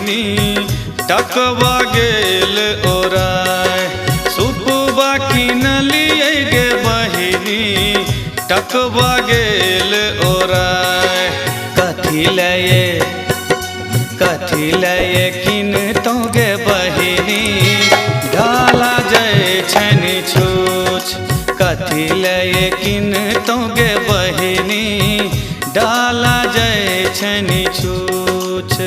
बहिनी टकवा गेल ओराय। सुपवा किनलिए गे बहिनी टकवा गेल ओराय। कथी लये किनतौ गे बहिनी डाला जय छनि छूछ। कथी लये किनतौ गे बहिनी डाला जय छनि छूछ।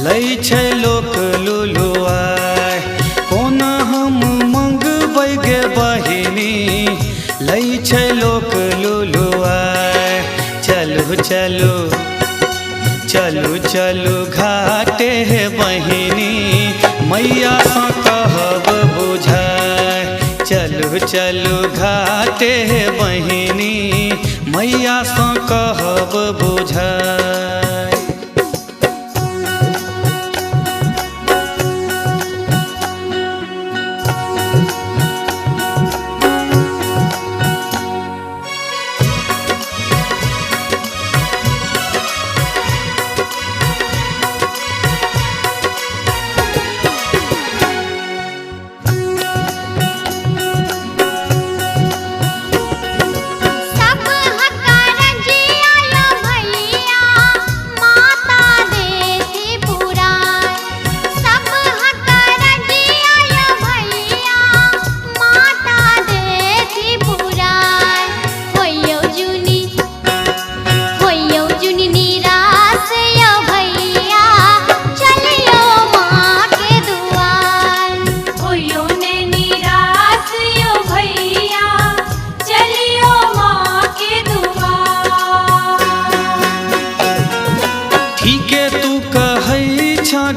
लै छै लोक लुलुआय। कोना हम मंगबै गे बहिनी लै छै लोक लुलुआय। चलू चलू चलू चलू घाटे हे बहिनी मैया सँ कहब बुझाय। चलू चलू घाटे हे बहिनी मैया सँ कहब बुझाय।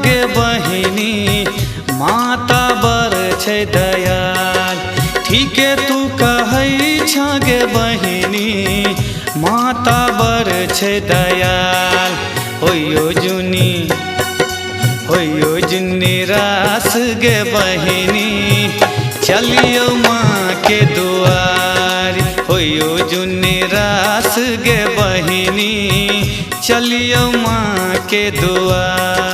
गे बहिनी माता बर छै दयाल। ठीके तू कहै छ गे बहिनी माता बर छै दयाल। होइयो जुनी रास गे बहिनी चलियो माँ के दुआर। होइयो जुनी रास गे बहिनी चलियो माँ के दुआर।